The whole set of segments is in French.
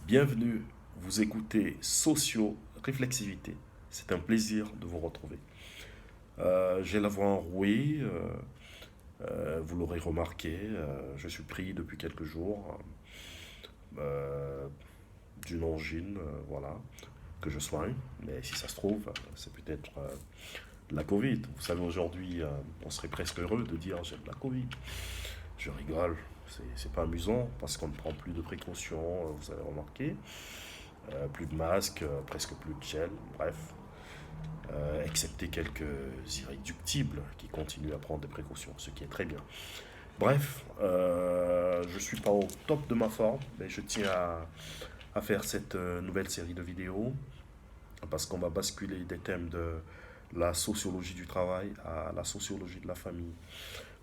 Bienvenue, vous écoutez Socio-Réflexivité. C'est un plaisir de vous retrouver. J'ai la voix enrouée, vous l'aurez remarqué, je suis pris depuis quelques jours euh, d'une angine, voilà, que je soigne. Mais si ça se trouve, c'est peut-être la Covid. Vous savez, aujourd'hui, on serait presque heureux de dire j'ai de la Covid. Je rigole, c'est pas amusant parce qu'on ne prend plus de précautions, vous avez remarqué. Plus de masques, presque plus de gel, bref. Excepté quelques irréductibles qui continuent à prendre des précautions, ce qui est très bien. Bref, je suis pas au top de ma forme, mais je tiens à faire cette nouvelle série de vidéos parce qu'on va basculer des thèmes de la sociologie du travail à la sociologie de la famille.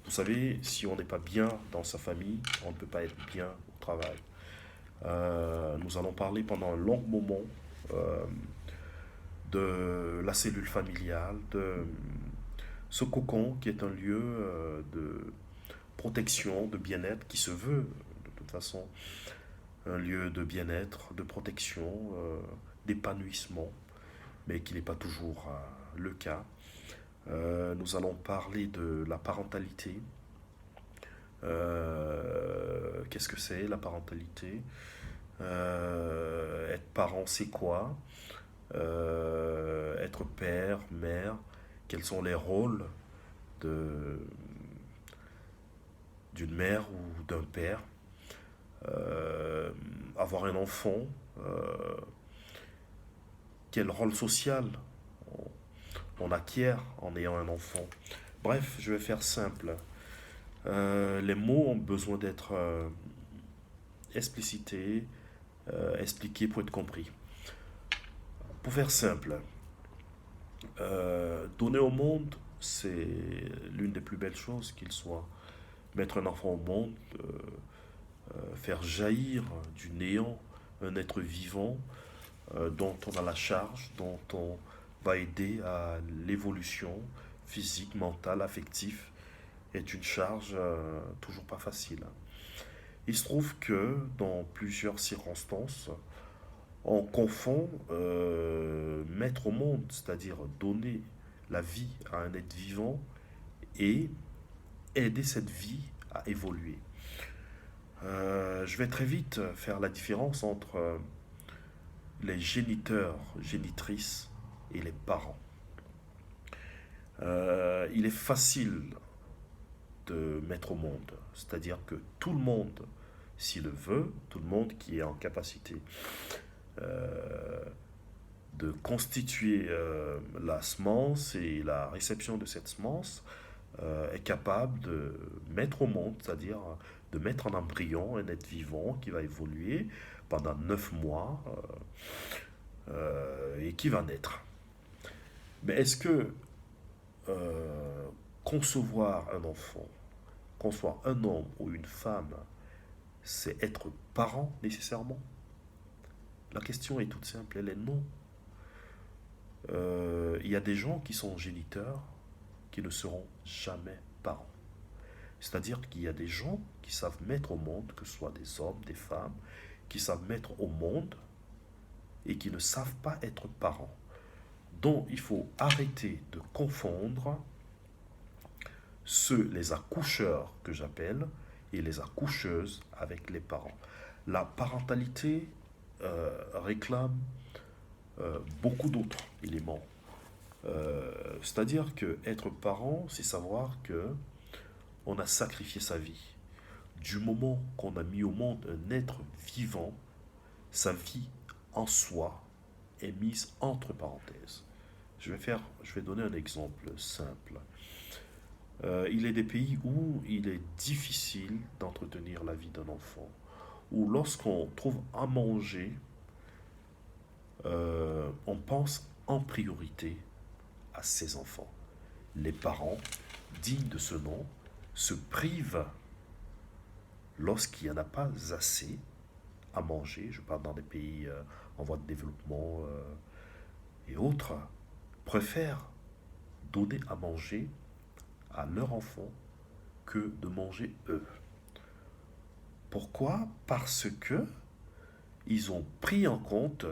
Vous savez, si on n'est pas bien dans sa famille, on ne peut pas être bien au travail. Nous allons parler pendant un long moment euh, de la cellule familiale, de ce cocon qui est un lieu de protection, de bien-être, qui se veut de toute façon un lieu de bien-être, de protection, d'épanouissement, mais qui n'est pas toujours le cas. Nous allons parler de la parentalité. Qu'est-ce que c'est la parentalité? Être parent, c'est quoi? Être père, mère, quels sont les rôles de, d'une mère ou d'un père, euh, avoir un enfant, euh, quel rôle social on acquiert en ayant un enfant. Bref, je vais faire simple. Les mots ont besoin d'être explicités, expliqués pour être compris. Pour faire simple, donner au monde, c'est l'une des plus belles choses qu'il soit. Mettre un enfant au monde, faire jaillir du néant un être vivant dont on a la charge, dont on va aider à l'évolution physique, mentale, affective, est une charge toujours pas facile. Il se trouve que dans plusieurs circonstances, on confond mettre au monde, c'est-à-dire donner la vie à un être vivant, et aider cette vie à évoluer. Je vais très vite faire la différence entre les géniteurs, génitrices et les parents. Il est facile de mettre au monde, c'est-à-dire que tout le monde, s'il le veut, tout le monde qui est en capacité euh, de constituer la semence et la réception de cette semence est capable de mettre au monde, c'est-à-dire de mettre en embryon un être vivant qui va évoluer pendant 9 mois et qui va naître. Mais est-ce que euh, concevoir un enfant, qu'on soit un homme ou une femme, c'est être parent nécessairement? La question est toute simple, elle est non. Il y a des gens qui sont géniteurs qui ne seront jamais parents. C'est-à-dire qu'il y a des gens qui savent mettre au monde, que ce soit des hommes, des femmes, qui savent mettre au monde et qui ne savent pas être parents. Donc il faut arrêter de confondre les accoucheurs que j'appelle et les accoucheuses avec les parents. La parentalité réclame beaucoup d'autres éléments. C'est-à-dire que être parent, c'est savoir que on a sacrifié sa vie. Du moment qu'on a mis au monde un être vivant, sa vie en soi est mise entre parenthèses. Je vais donner un exemple simple. Il est des pays où il est difficile d'entretenir la vie d'un enfant, où lorsqu'on trouve à manger, on pense en priorité à ses enfants. Les parents, dignes de ce nom, se privent lorsqu'il n'y en a pas assez à manger. Je parle dans des pays en voie de développement et autres, préfèrent donner à manger à leur enfant que de manger eux. Pourquoi? Parce que ils ont pris en compte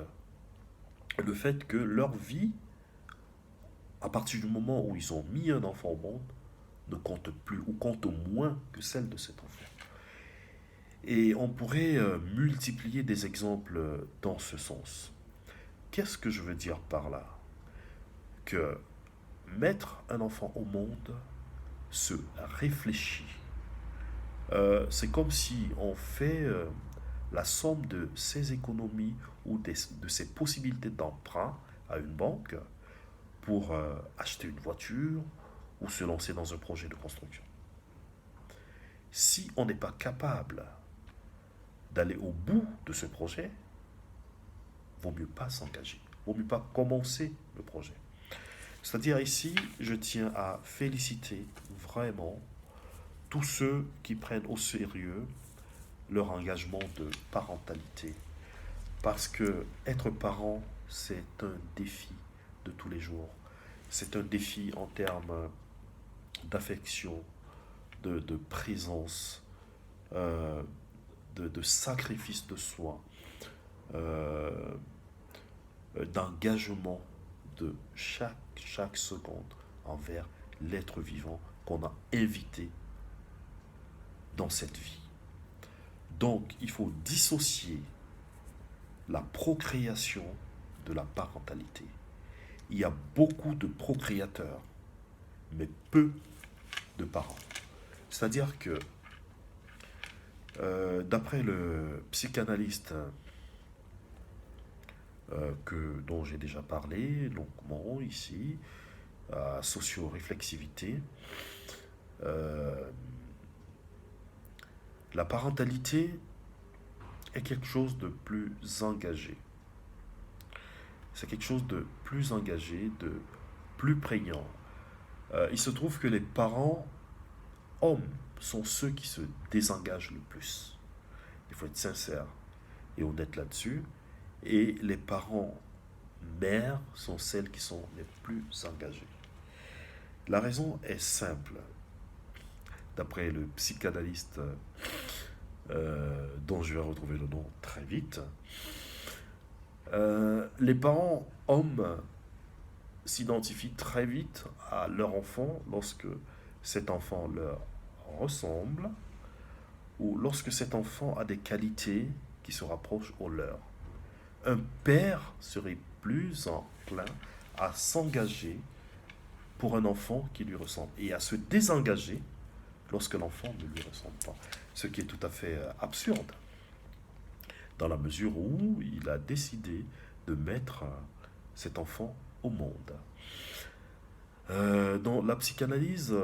le fait que leur vie, à partir du moment où ils ont mis un enfant au monde, ne compte plus ou compte moins que celle de cet enfant. Et on pourrait multiplier des exemples dans ce sens. Qu'est-ce que je veux dire par là? Que mettre un enfant au monde se réfléchit. C'est comme si on fait la somme de ses économies ou de ses possibilités d'emprunt à une banque pour acheter une voiture ou se lancer dans un projet de construction. Si on n'est pas capable d'aller au bout de ce projet, vaut mieux pas s'engager, vaut mieux pas commencer le projet. C'est-à-dire ici, je tiens à féliciter vraiment tous ceux qui prennent au sérieux leur engagement de parentalité. Parce que être parent, c'est un défi de tous les jours. C'est un défi en termes d'affection, de présence, euh, de sacrifice de soi, euh, d'engagement de chaque seconde envers l'être vivant qu'on a invité dans cette vie. Donc, il faut dissocier la procréation de la parentalité. Il y a beaucoup de procréateurs, mais peu de parents. C'est-à-dire que, d'après le psychanalyste dont j'ai déjà parlé longuement ici, à socio-réflexivité, euh, la parentalité est quelque chose de plus engagé. C'est quelque chose de plus engagé, de plus prégnant. Il se trouve que les parents hommes sont ceux qui se désengagent le plus. Il faut être sincère et honnête là-dessus. Et les parents mères sont celles qui sont les plus engagées. La raison est simple. D'après le psychanalyste dont je vais retrouver le nom très vite, les parents hommes s'identifient très vite à leur enfant lorsque cet enfant leur ressemble ou lorsque cet enfant a des qualités qui se rapprochent aux leurs. Un père serait plus enclin à s'engager pour un enfant qui lui ressemble et à se désengager lorsque l'enfant ne lui ressemble pas. Ce qui est tout à fait absurde, dans la mesure où il a décidé de mettre cet enfant au monde. Donc, la psychanalyse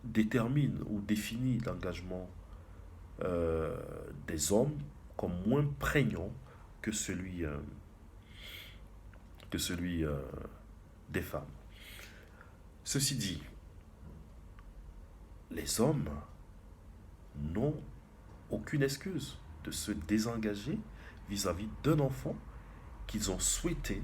détermine ou définit l'engagement des hommes comme moins prégnant que celui des femmes. Ceci dit, les hommes n'ont aucune excuse de se désengager vis-à-vis d'un enfant qu'ils ont souhaité,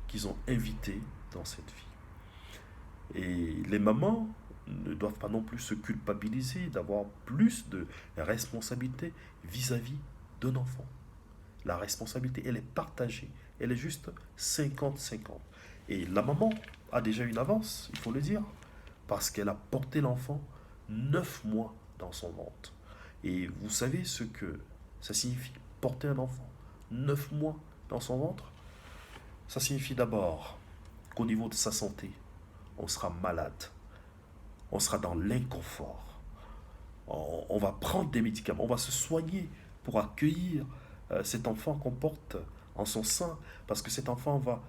qu'ils ont invité dans cette vie. Et les mamans ne doivent pas non plus se culpabiliser d'avoir plus de responsabilité vis-à-vis d'un enfant. La responsabilité, elle est partagée. Elle est juste 50-50. Et la maman a déjà une avance, il faut le dire, parce qu'elle a porté l'enfant 9 mois dans son ventre. Et vous savez ce que ça signifie, porter un enfant 9 mois dans son ventre? Ça signifie d'abord qu'au niveau de sa santé, on sera malade, on sera dans l'inconfort, on va prendre des médicaments, on va se soigner pour accueillir cet enfant qu'on porte en son sein, parce que cet enfant va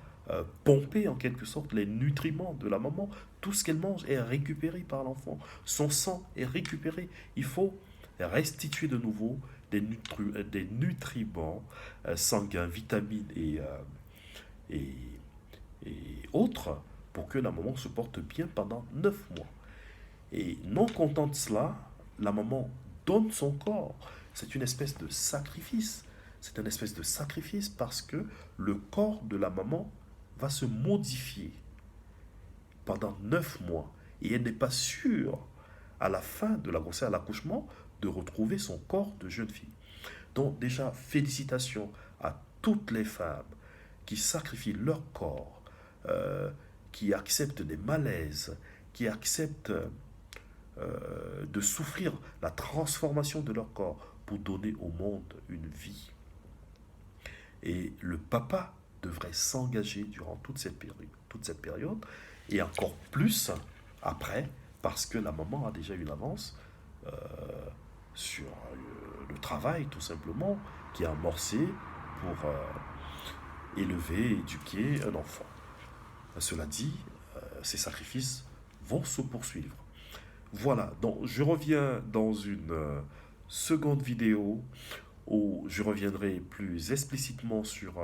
pomper en quelque sorte les nutriments de la maman. Tout ce qu'elle mange est récupéré par l'enfant. Son sang est récupéré. Il faut restituer de nouveau des nutriments sanguins, vitamines et, et autres pour que la maman se porte bien pendant 9 mois. Et non content de cela, la maman donne son corps. C'est une espèce de sacrifice. C'est une espèce de sacrifice parce que le corps de la maman va se modifier pendant 9 mois. Et elle n'est pas sûre, à la fin de la grossesse, à l'accouchement, de retrouver son corps de jeune fille. Donc déjà, félicitations à toutes les femmes qui sacrifient leur corps, qui acceptent des malaises, qui acceptent de souffrir la transformation de leur corps pour donner au monde une vie. Et le papa devrait s'engager durant toute cette période, et encore plus après, parce que la maman a déjà une avance euh, sur le travail, tout simplement, qui est amorcé pour élever, éduquer un enfant. Cela dit, ces sacrifices vont se poursuivre. Voilà, donc je reviens dans une seconde vidéo où je reviendrai plus explicitement sur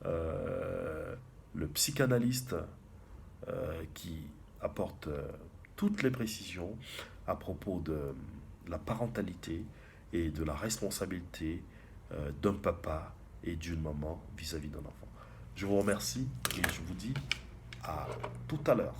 le psychanalyste qui apporte toutes les précisions à propos de la parentalité et de la responsabilité d'un papa et d'une maman vis-à-vis d'un enfant. Je vous remercie et je vous dis à tout à l'heure.